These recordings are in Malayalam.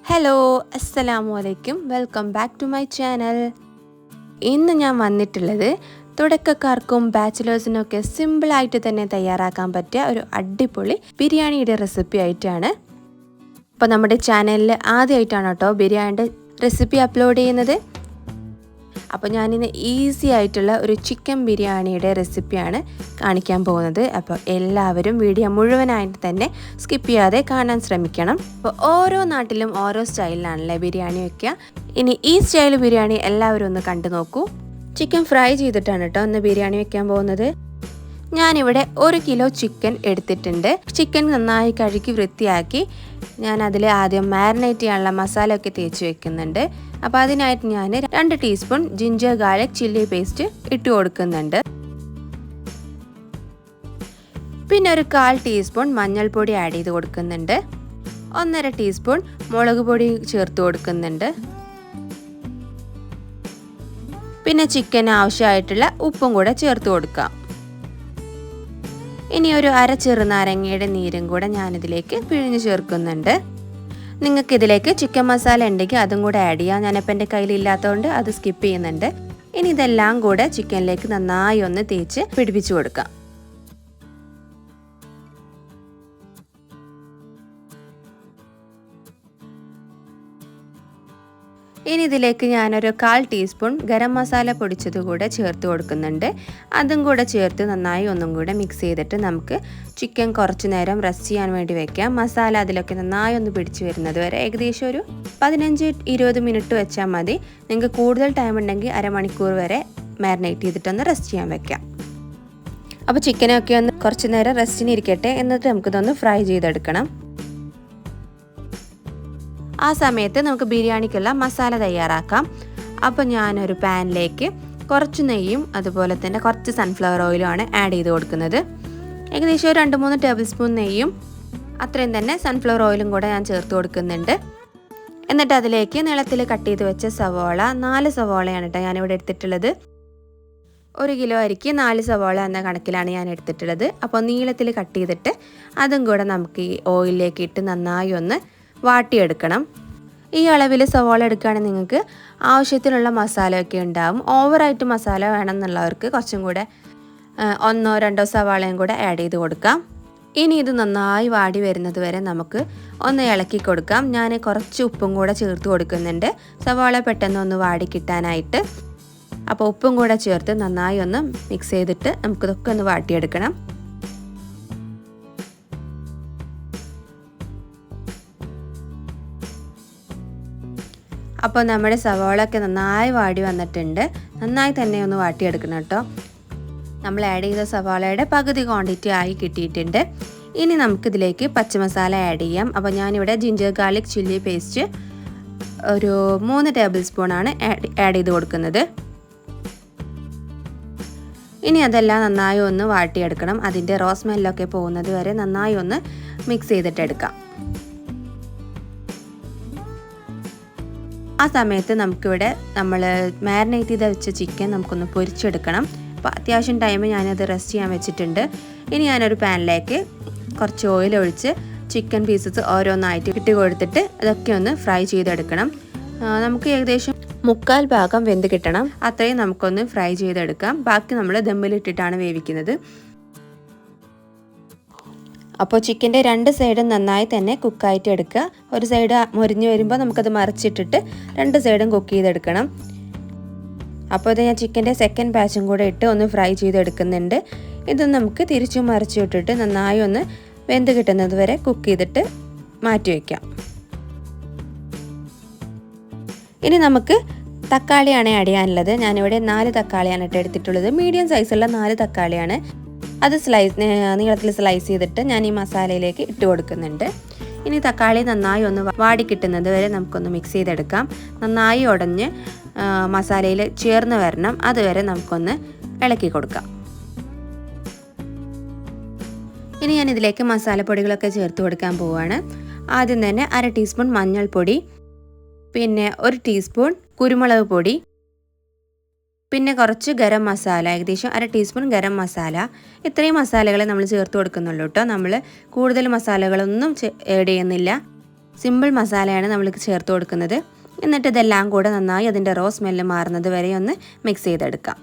ഹലോ അസ്സലാമു അലൈക്കും welcome back to my channel. ഇന്ന് ഞാൻ വന്നിട്ടുള്ളത് തുടക്കക്കാർക്കും ബാച്ചിലേഴ്സിനൊക്കെ സിമ്പിളായിട്ട് തന്നെ തയ്യാറാക്കാൻ പറ്റിയ ഒരു അടിപൊളി ബിരിയാണിയുടെ റെസിപ്പി ആയിട്ടാണ്. അപ്പോൾ നമ്മുടെ ചാനലിൽ ആദ്യമായിട്ടാണ് കേട്ടോ ബിരിയാണിയുടെ റെസിപ്പി അപ്ലോഡ് ചെയ്യുന്നത്. അപ്പോൾ ഞാനിന്ന് ഈസി ആയിട്ടുള്ള ഒരു ചിക്കൻ ബിരിയാണിയുടെ റെസിപ്പിയാണ് കാണിക്കാൻ പോകുന്നത്. അപ്പോൾ എല്ലാവരും വീഡിയോ മുഴുവനായിട്ട് തന്നെ സ്കിപ്പ് ചെയ്യാതെ കാണാൻ ശ്രമിക്കണം. അപ്പോൾ ഓരോ നാട്ടിലും ഓരോ സ്റ്റൈലിലാണല്ലേ ബിരിയാണി വയ്ക്കുക. ഇനി ഈ സ്റ്റൈൽ ബിരിയാണി എല്ലാവരും ഒന്ന് കണ്ടു നോക്കൂ. ചിക്കൻ ഫ്രൈ ചെയ്തിട്ടാണ് കേട്ടോ ഒന്ന് ബിരിയാണി വെക്കാൻ പോകുന്നത്. ഞാനിവിടെ 1 കിലോ ചിക്കൻ എടുത്തിട്ടുണ്ട്. ചിക്കൻ നന്നായി കഴുകി വൃത്തിയാക്കി ഞാൻ അതിൽ ആദ്യം മാരിനേറ്റ് ചെയ്യാനുള്ള മസാലയൊക്കെ തേച്ച് വെക്കുന്നുണ്ട്. അപ്പോൾ അതിനായിട്ട് ഞാൻ 2 teaspoon ginger garlic chilli paste ഇട്ട് കൊടുക്കുന്നുണ്ട്. പിന്നെ ഒരു 1/4 ടീസ്പൂൺ മഞ്ഞൾപ്പൊടി ആഡ് ചെയ്ത് കൊടുക്കുന്നുണ്ട്. 1.5 ടീസ്പൂൺ മുളക് പൊടി ചേർത്ത് കൊടുക്കുന്നുണ്ട്. പിന്നെ ചിക്കന് ആവശ്യമായിട്ടുള്ള ഉപ്പും കൂടെ ചേർത്ത് കൊടുക്കാം. ഇനി ഒരു അര ചെറുനാരങ്ങയുടെ നീരും കൂടെ ഞാനിതിലേക്ക് പിഴിഞ്ഞ് ചേർക്കുന്നുണ്ട്. നിങ്ങൾക്കിതിലേക്ക് ചിക്കൻ മസാല ഉണ്ടെങ്കിൽ അതും കൂടെ ആഡ് ചെയ്യാം. ഞാനിപ്പോൾ എൻ്റെ കയ്യിലില്ലാത്തതുകൊണ്ട് അത് സ്കിപ്പ് ചെയ്യുന്നുണ്ട്. ഇനി ഇതെല്ലാം കൂടെ ചിക്കനിലേക്ക് നന്നായി ഒന്ന് തേച്ച് പിടിപ്പിച്ച് കൊടുക്കാം. ഇനി ഇതിലേക്ക് ഞാനൊരു 1/4 ടീസ്പൂൺ ഗരം മസാല പൊടിച്ചത് കൂടെ ചേർത്ത് കൊടുക്കുന്നുണ്ട്. അതും കൂടെ ചേർത്ത് നന്നായി ഒന്നും കൂടെ മിക്സ് ചെയ്തിട്ട് നമുക്ക് ചിക്കൻ കുറച്ച് നേരം റെസ്റ്റ് ചെയ്യാൻ വേണ്ടി വെക്കാം. മസാല അതിലൊക്കെ നന്നായി ഒന്ന് പിടിച്ച് വരുന്നത് വരെ ഏകദേശം ഒരു 15-20 മിനിറ്റ് വെച്ചാൽ മതി. നിങ്ങൾക്ക് കൂടുതൽ ടൈം ഉണ്ടെങ്കിൽ അരമണിക്കൂർ വരെ മാരിനേറ്റ് ചെയ്തിട്ടൊന്ന് റെസ്റ്റ് ചെയ്യാൻ വെക്കാം. അപ്പോൾ ചിക്കനൊക്കെ ഒന്ന് കുറച്ച് നേരം റെസ്റ്റിന് ഇരിക്കട്ടെ. എന്നിട്ട് നമുക്കിതൊന്ന് ഫ്രൈ ചെയ്തെടുക്കണം. ആ സമയത്ത് നമുക്ക് ബിരിയാണിക്കുള്ള മസാല തയ്യാറാക്കാം. അപ്പോൾ ഞാനൊരു പാനിലേക്ക് കുറച്ച് നെയ്യും അതുപോലെ തന്നെ കുറച്ച് സൺഫ്ലവർ ഓയിലുമാണ് ആഡ് ചെയ്ത് കൊടുക്കുന്നത്. ഏകദേശം ഒരു 2-3 ടേബിൾ സ്പൂൺ നെയ്യും അത്രയും തന്നെ സൺഫ്ലവർ ഓയിലും കൂടെ ഞാൻ ചേർത്ത് കൊടുക്കുന്നുണ്ട്. എന്നിട്ട് അതിലേക്ക് നീളത്തിൽ കട്ട് ചെയ്ത് വെച്ച സവോള 4 സവോളയാണ് കേട്ടോ ഞാനിവിടെ എടുത്തിട്ടുള്ളത്. 1 കിലോ അരിക്ക് 4 സവോള എന്ന കണക്കിലാണ് ഞാൻ എടുത്തിട്ടുള്ളത്. അപ്പോൾ നീളത്തിൽ കട്ട് ചെയ്തിട്ട് അതും കൂടെ നമുക്ക് ഈ ഓയിലിലേക്ക് ഇട്ട് നന്നായി ഒന്ന് വാട്ടിയെടുക്കണം. ഈ അളവിൽ സവാള എടുക്കുകയാണെങ്കിൽ നിങ്ങൾക്ക് ആവശ്യത്തിനുള്ള മസാലയൊക്കെ ഉണ്ടാവും. ഓവറായിട്ട് മസാല വേണമെന്നുള്ളവർക്ക് കുറച്ചും കൂടെ 1-2 സവാളയും കൂടെ ആഡ് ചെയ്ത് കൊടുക്കാം. ഇനി ഇത് നന്നായി വാടി വരുന്നത് വരെ നമുക്ക് ഒന്ന് ഇളക്കി കൊടുക്കാം. ഞാൻ കുറച്ച് ഉപ്പും കൂടെ ചേർത്ത് കൊടുക്കുന്നുണ്ട് സവാള പെട്ടെന്ന് ഒന്ന് വാടി കിട്ടാനായിട്ട്. അപ്പോൾ ഉപ്പും കൂടെ ചേർത്ത് നന്നായി ഒന്ന് മിക്സ് ചെയ്തിട്ട് നമുക്കിതൊക്കെ ഒന്ന് വാട്ടിയെടുക്കണം. അപ്പോൾ നമ്മുടെ സവാളയൊക്കെ നന്നായി വാടി വന്നിട്ടുണ്ട്. നന്നായി തന്നെ ഒന്ന് വാട്ടിയെടുക്കണം കേട്ടോ. നമ്മൾ ആഡ് ചെയ്ത സവാളയുടെ പകുതി ക്വാണ്ടിറ്റി ആയി കിട്ടിയിട്ടുണ്ട്. ഇനി നമുക്കിതിലേക്ക് പച്ചമസാല ആഡ് ചെയ്യാം. അപ്പോൾ ഞാനിവിടെ ജിഞ്ചർ ഗാർലിക് ചില്ലി പേസ്റ്റ് ഒരു 3 ടേബിൾ സ്പൂണാണ് ആഡ് ചെയ്ത് കൊടുക്കുന്നത്. ഇനി അതെല്ലാം നന്നായി ഒന്ന് വാട്ടിയെടുക്കണം. അതിൻ്റെ റോ സ്മെല്ലൊക്കെ പോകുന്നത് വരെ നന്നായി ഒന്ന് മിക്സ് ചെയ്തിട്ടെടുക്കാം. ആ സമയത്ത് നമുക്കിവിടെ നമ്മൾ മാരിനേറ്റ് ചെയ്ത് വെച്ച ചിക്കൻ നമുക്കൊന്ന് പൊരിച്ചെടുക്കണം. അപ്പോൾ അത്യാവശ്യം ടൈം ഞാനത് റെസ്റ്റ് ചെയ്യാൻ വെച്ചിട്ടുണ്ട്. ഇനി ഞാനൊരു പാനിലേക്ക് കുറച്ച് ഓയിൽ ഒഴിച്ച് ചിക്കൻ പീസസ് ഓരോന്നായിട്ട് ഇട്ട് കൊടുത്തിട്ട് അതൊക്കെ ഒന്ന് ഫ്രൈ ചെയ്തെടുക്കണം. നമുക്ക് ഏകദേശം 1/4 ഭാഗം വെന്ത് കിട്ടണം. അത്രയും നമുക്കൊന്ന് ഫ്രൈ ചെയ്തെടുക്കാം. ബാക്കി നമ്മൾ ദമ്മിലിട്ടിട്ടാണ് വേവിക്കുന്നത്. അപ്പോൾ ചിക്കൻ്റെ 2 സൈഡും നന്നായി തന്നെ കുക്കായിട്ട് എടുക്കുക. ഒരു സൈഡ് മൊരിഞ്ഞ് വരുമ്പോൾ നമുക്കത് മറിച്ചിട്ടിട്ട് 2 സൈഡും കുക്ക് ചെയ്തെടുക്കണം. അപ്പോൾ ഇത് ഞാൻ ചിക്കൻ്റെ സെക്കൻഡ് ബാച്ചും കൂടെ ഇട്ട് ഒന്ന് ഫ്രൈ ചെയ്തെടുക്കുന്നുണ്ട്. ഇത് നമുക്ക് തിരിച്ചും മറിച്ചും ഇട്ടിട്ട് നന്നായി ഒന്ന് വെന്ത് കിട്ടുന്നത് വരെ കുക്ക് ചെയ്തിട്ട് മാറ്റി വയ്ക്കാം. ഇനി നമുക്ക് തക്കാളിയാണ് ആഡ് ചെയ്യാനുള്ളത്. ഞാനിവിടെ 4 തക്കാളിയാണ് എടുത്തിട്ടുള്ളത്. മീഡിയം സൈസുള്ള 4 തക്കാളിയാണ്. അത് നീളത്തിൽ സ്ലൈസ് ചെയ്തിട്ട് ഞാൻ ഈ മസാലയിലേക്ക് ഇട്ട് കൊടുക്കുന്നുണ്ട്. ഇനി തക്കാളി നന്നായി ഒന്ന് വാടി കിട്ടുന്നത് വരെ നമുക്കൊന്ന് മിക്സ് ചെയ്തെടുക്കാം. നന്നായി ഉടഞ്ഞ് മസാലയിൽ ചേർന്ന് വരണം. അതുവരെ നമുക്കൊന്ന് ഇളക്കി കൊടുക്കാം. ഇനി ഞാൻ ഇതിലേക്ക് മസാലപ്പൊടികളൊക്കെ ചേർത്ത് കൊടുക്കാൻ പോവുകയാണ്. ആദ്യം തന്നെ 1/2 ടീസ്പൂൺ മഞ്ഞൾപ്പൊടി, പിന്നെ 1 ടീസ്പൂൺ കുരുമുളക് പൊടി, പിന്നെ കുറച്ച് ഗരം മസാല, ഏകദേശം 1/2 ടീസ്പൂൺ ഗരം മസാല. ഇത്രയും മസാലകൾ നമ്മൾ ചേർത്ത് കൊടുക്കുന്നുള്ളൂ കേട്ടോ. നമ്മൾ കൂടുതൽ മസാലകളൊന്നും ആഡ് ചെയ്യുന്നില്ല. സിമ്പിൾ മസാലയാണ് നമ്മൾ ചേർത്ത് കൊടുക്കുന്നത്. എന്നിട്ട് ഇതെല്ലാം കൂടെ നന്നായി അതിൻ്റെ റോ സ്മെല്ല് മാറുന്നത് വരെ ഒന്ന് മിക്സ് ചെയ്തെടുക്കാം.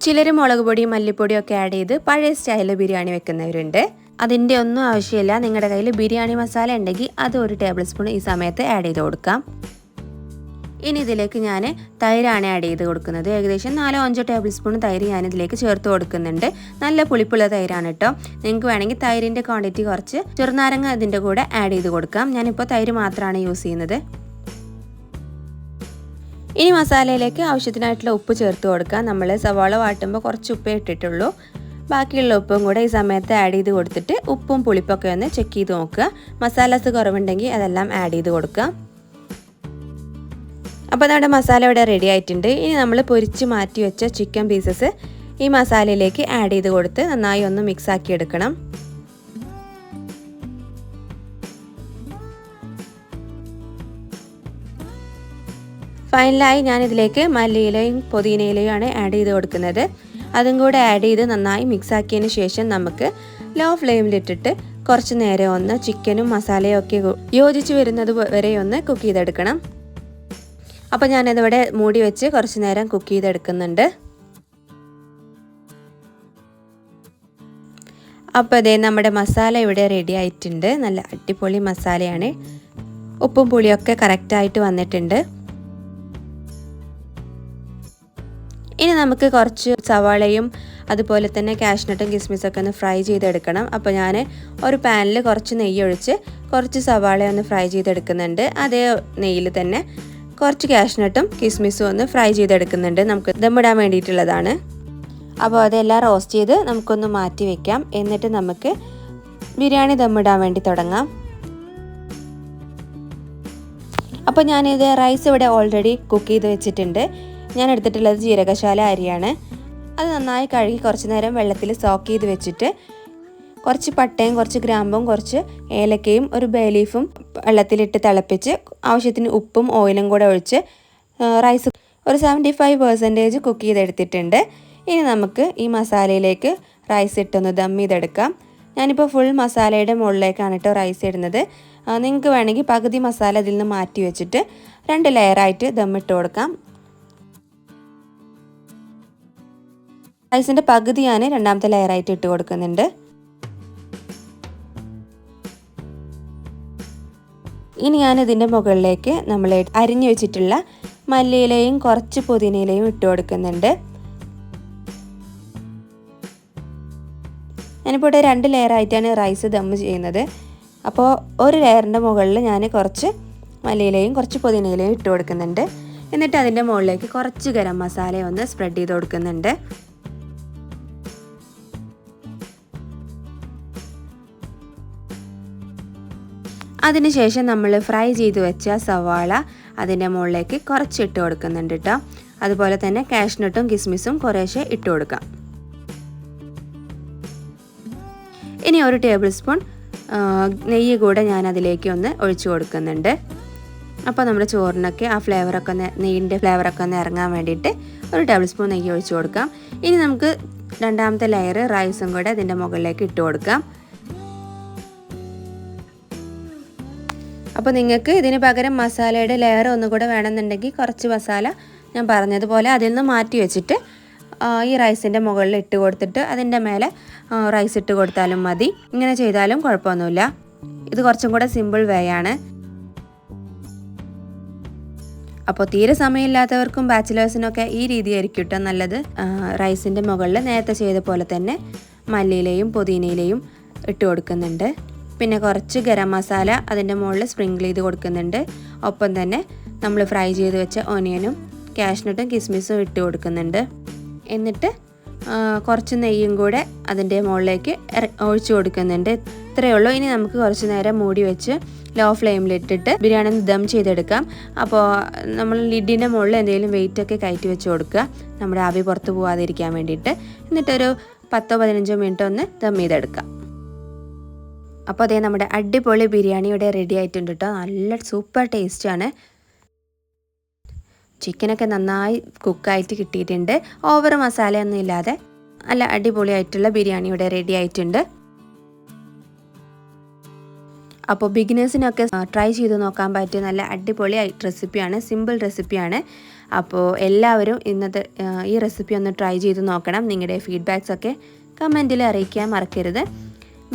ചിലർ മുളക് പൊടിയും മല്ലിപ്പൊടിയും ഒക്കെ ആഡ് ചെയ്ത് പഴയ സ്റ്റൈലിൽ ബിരിയാണി വെക്കുന്നവരുണ്ട്. അതിൻ്റെ ഒന്നും ആവശ്യമില്ല. നിങ്ങളുടെ കയ്യിൽ ബിരിയാണി മസാല ഉണ്ടെങ്കിൽ അത് 1 ടേബിൾ സ്പൂൺ ഈ സമയത്ത് ആഡ് ചെയ്ത് കൊടുക്കാം. ഇനി ഇതിലേക്ക് ഞാൻ തൈരാണ് ആഡ് ചെയ്ത് കൊടുക്കുന്നത്. ഏകദേശം 4-5 ടേബിൾ സ്പൂൺ തൈര് ഞാനിതിലേക്ക് ചേർത്ത് കൊടുക്കുന്നുണ്ട്. നല്ല പുളിപ്പുള്ള തൈരാണ് കേട്ടോ. നിങ്ങൾക്ക് വേണമെങ്കിൽ തൈരിൻ്റെ ക്വാണ്ടിറ്റി കുറച്ച് ചെറുനാരങ്ങ ഇതിൻ്റെ കൂടെ ആഡ് ചെയ്ത് കൊടുക്കാം. ഞാനിപ്പോൾ തൈര് മാത്രമാണ് യൂസ് ചെയ്യുന്നത്. ഇനി മസാലയിലേക്ക് ആവശ്യത്തിനായിട്ടുള്ള ഉപ്പ് ചേർത്ത് കൊടുക്കാം. നമ്മൾ സവാള വാട്ടുമ്പോൾ കുറച്ച് ഉപ്പേ ഇട്ടിട്ടുള്ളൂ. ബാക്കിയുള്ള ഉപ്പും കൂടെ ഈ സമയത്ത് ആഡ് ചെയ്ത് കൊടുത്തിട്ട് ഉപ്പും പുളിപ്പൊക്കെ ഒന്ന് ചെക്ക് ചെയ്ത് നോക്കുക. മസാലാസ് കുറവുണ്ടെങ്കിൽ അതെല്ലാം ആഡ് ചെയ്ത് കൊടുക്കുക. അപ്പോൾ നമ്മുടെ മസാല ഇവിടെ റെഡി ആയിട്ടുണ്ട്. ഇനി നമ്മൾ പൊരിച്ച് മാറ്റി വെച്ച ചിക്കൻ പീസസ് ഈ മസാലയിലേക്ക് ആഡ് ചെയ്ത് കൊടുത്ത് നന്നായി ഒന്ന് മിക്സ് ആക്കി എടുക്കണം. ഫൈനലായി ഞാനിതിലേക്ക് മല്ലിയിലയും പുതിനയിലയും ആണ് ആഡ് ചെയ്ത് കൊടുക്കുന്നത്. അതും കൂടെ ആഡ് ചെയ്ത് നന്നായി മിക്സ് ആക്കിയതിന് ശേഷം നമുക്ക് ലോ ഫ്ലെയിമിലിട്ടിട്ട് കുറച്ച് നേരം ഒന്ന് ചിക്കനും മസാലയും ഒക്കെ യോജിച്ച് വരുന്നത് വരെ ഒന്ന് കുക്ക് ചെയ്തെടുക്കണം. അപ്പോൾ ഞാനിതിവിടെ മൂടി വെച്ച് കുറച്ച് നേരം കുക്ക് ചെയ്തെടുക്കുന്നുണ്ട്. അപ്പോൾ ഇതേ നമ്മുടെ മസാല ഇവിടെ റെഡി ആയിട്ടുണ്ട്. നല്ല അടിപൊളി മസാലയാണ്. ഉപ്പും പുളിയൊക്കെ കറക്റ്റായിട്ട് വന്നിട്ടുണ്ട്. ഇനി നമുക്ക് കുറച്ച് സവാളയും അതുപോലെ തന്നെ കാഷ്നട്ടും കിസ്മിസൊക്കെ ഒന്ന് ഫ്രൈ ചെയ്തെടുക്കണം. അപ്പോൾ ഞാൻ ഒരു പാനിൽ കുറച്ച് നെയ്യ് ഒഴിച്ച് കുറച്ച് സവാള ഒന്ന് ഫ്രൈ ചെയ്തെടുക്കുന്നുണ്ട്. അതേ നെയ്യിൽ തന്നെ കുറച്ച് കാഷ്നട്ടും കിസ്മിസും ഒന്ന് ഫ്രൈ ചെയ്തെടുക്കുന്നുണ്ട്. നമുക്ക് ദമ്മിടാൻ വേണ്ടിയിട്ടുള്ളതാണ്. അപ്പോൾ അതെല്ലാം റോസ്റ്റ് ചെയ്ത് നമുക്കൊന്ന് മാറ്റി വെക്കാം. എന്നിട്ട് നമുക്ക് ബിരിയാണി ദമ്മിടാൻ വേണ്ടി തുടങ്ങാം. അപ്പോൾ ഞാനിത് റൈസ് ഇവിടെ ഓൾറെഡി കുക്ക് ചെയ്ത് വെച്ചിട്ടുണ്ട്. ഞാൻ എടുത്തിട്ടുള്ളത് ജീരകശാല അരിയാണ്. അത് നന്നായി കഴുകി കുറച്ച് നേരം വെള്ളത്തിൽ സോക്ക് ചെയ്ത് വെച്ചിട്ട് കുറച്ച് പട്ടയും കുറച്ച് ഗ്രാമ്പും കുറച്ച് ഏലക്കയും ഒരു ബേ ലീഫും വെള്ളത്തിലിട്ട് തിളപ്പിച്ച് ആവശ്യത്തിന് ഉപ്പും ഓയിലും കൂടെ ഒഴിച്ച് റൈസ് ഒരു 75% കുക്ക് ചെയ്തെടുത്തിട്ടുണ്ട്. ഇനി നമുക്ക് ഈ മസാലയിലേക്ക് റൈസ് ഇട്ടൊന്ന് ദം ചെയ്തെടുക്കാം. ഞാനിപ്പോൾ ഫുൾ മസാലയുടെ മുകളിലേക്കാണ് കേട്ടോ റൈസ് ഇടുന്നത്. നിങ്ങൾക്ക് വേണമെങ്കിൽ പകുതി മസാല ഇതിൽ നിന്ന് മാറ്റി വെച്ചിട്ട് 2 ലെയറായിട്ട് ദമ്മിട്ട് കൊടുക്കാം. റൈസിൻ്റെ പകുതി ഞാൻ രണ്ടാമത്തെ ലെയറായിട്ട് ഇട്ട് കൊടുക്കുന്നുണ്ട്. ഇനി ഞാൻ ഇതിൻ്റെ മുകളിലേക്ക് നമ്മൾ അരിഞ്ഞു വെച്ചിട്ടുള്ള മല്ലിയിലയും കുറച്ച് പുതിനയിലയും ഇട്ട് കൊടുക്കുന്നുണ്ട്. ഞാനിപ്പോൾ ഇവിടെ 2 ലെയറായിട്ടാണ് റൈസ് ദം ചെയ്യുന്നത്. അപ്പോൾ ഒരു ലെയറിൻ്റെ മുകളിൽ ഞാൻ കുറച്ച് മല്ലിയിലയും കുറച്ച് പുതിനയിലയും ഇട്ട് കൊടുക്കുന്നുണ്ട്. എന്നിട്ട് അതിൻ്റെ മുകളിലേക്ക് കുറച്ച് ഗരം മസാല ഒന്ന് സ്പ്രെഡ് ചെയ്ത് കൊടുക്കുന്നുണ്ട്. അതിനുശേഷം നമ്മൾ ഫ്രൈ ചെയ്ത് വെച്ച സവാള അതിൻ്റെ മുകളിലേക്ക് കുറച്ച് ഇട്ട് കൊടുക്കുന്നുണ്ട് കേട്ടോ. അതുപോലെ തന്നെ കാഷ്നട്ടും കിസ്മിസും കുറേശ്ശെ ഇട്ട് കൊടുക്കാം. ഇനി 1 ടേബിൾ സ്പൂൺ നെയ്യ് കൂടെ ഞാൻ അതിലേക്ക് ഒന്ന് ഒഴിച്ചു കൊടുക്കുന്നുണ്ട്. അപ്പോൾ നമ്മുടെ ചോറിനൊക്കെ ആ ഫ്ലേവറൊക്കെ നെയ്യിൻ്റെ ഫ്ലേവറൊക്കെ ഒന്ന് ഇറങ്ങാൻ വേണ്ടിയിട്ട് 1 ടേബിൾ സ്പൂൺ നെയ്യ് ഒഴിച്ചു കൊടുക്കാം. ഇനി നമുക്ക് രണ്ടാമത്തെ ലെയർ റൈസും കൂടെ അതിൻ്റെ മുകളിലേക്ക് ഇട്ട് കൊടുക്കാം. അപ്പോൾ നിങ്ങൾക്ക് ഇതിന് പകരം മസാലയുടെ ലെയർ ഒന്നുകൂടെ വേണമെന്നുണ്ടെങ്കിൽ കുറച്ച് മസാല ഞാൻ പറഞ്ഞതുപോലെ അതിൽ നിന്ന് മാറ്റി വെച്ചിട്ട് ഈ റൈസിൻ്റെ മുകളിൽ ഇട്ട് കൊടുത്തിട്ട് അതിൻ്റെ മേലെ റൈസ് ഇട്ട് കൊടുത്താലും മതി. ഇങ്ങനെ ചെയ്താലും കുഴപ്പമൊന്നുമില്ല. ഇത് കുറച്ചും കൂടെ സിമ്പിൾ വേ ആണ്. അപ്പോൾ തീരെ സമയമില്ലാത്തവർക്കും ബാച്ചിലേഴ്സിനൊക്കെ ഈ രീതിയായിരിക്കും കേട്ടോ നല്ലത്. റൈസിൻ്റെ മുകളിൽ നേരത്തെ ചെയ്ത പോലെ തന്നെ മല്ലിയിലയും പുതിനയിലയും ഇട്ട് കൊടുക്കുന്നുണ്ട്. പിന്നെ കുറച്ച് ഗരം മസാല അതിൻ്റെ മുകളിൽ സ്പ്രിങ്കിൾ ചെയ്ത് കൊടുക്കുന്നുണ്ട്. ഒപ്പം തന്നെ നമ്മൾ ഫ്രൈ ചെയ്ത് വെച്ച ഓനിയനും കാഷ്നട്ടും കിസ്മിസും ഇട്ട് കൊടുക്കുന്നുണ്ട്. എന്നിട്ട് കുറച്ച് നെയ്യും കൂടെ അതിൻ്റെ മുകളിലേക്ക് ഒഴിച്ചു കൊടുക്കുന്നുണ്ട്. ഇത്രയേ ഉള്ളൂ. ഇനി നമുക്ക് കുറച്ച് നേരം മൂടി വെച്ച് ലോ ഫ്ലെയിമിലിട്ടിട്ട് ബിരിയാണി ദം ചെയ്തെടുക്കാം. അപ്പോൾ നമ്മൾ ലിഡിൻ്റെ മുകളിൽ എന്തെങ്കിലും വെയിറ്റൊക്കെ കയറ്റി വെച്ച് കൊടുക്കുക, നമ്മുടെ ആവി പുറത്ത് പോകാതിരിക്കാൻ വേണ്ടിയിട്ട്. എന്നിട്ടൊരു 10-15 മിനിറ്റ് ഒന്ന് ദം ചെയ്തെടുക്കാം. അപ്പോൾ അതേ നമ്മുടെ അടിപൊളി ബിരിയാണി ഇവിടെ റെഡി ആയിട്ടുണ്ട് കേട്ടോ. നല്ല സൂപ്പർ ടേസ്റ്റാണ്. ചിക്കനൊക്കെ നന്നായി കുക്കായിട്ട് കിട്ടിയിട്ടുണ്ട്. ഓവർ മസാലയൊന്നും ഇല്ലാതെ നല്ല അടിപൊളിയായിട്ടുള്ള ബിരിയാണി ഇവിടെ റെഡി ആയിട്ടുണ്ട്. അപ്പോൾ ബിഗിനേഴ്സിനൊക്കെ ട്രൈ ചെയ്ത് നോക്കാൻ പറ്റിയ നല്ല അടിപൊളി റെസിപ്പിയാണ്, സിമ്പിൾ റെസിപ്പിയാണ്. അപ്പോൾ എല്ലാവരും ഇന്നത്തെ ഈ റെസിപ്പി ഒന്ന് ട്രൈ ചെയ്ത് നോക്കണം. നിങ്ങളുടെ ഫീഡ്ബാക്സൊക്കെ കമൻറ്റിൽ അറിയിക്കാൻ മറക്കരുത്.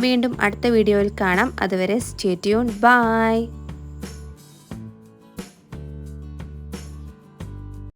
വീണ്ടും അടുത്ത വീഡിയോയിൽ കാണാം. അതുവരെ സ്റ്റേ ട്യൂൺഡ്. ബൈ.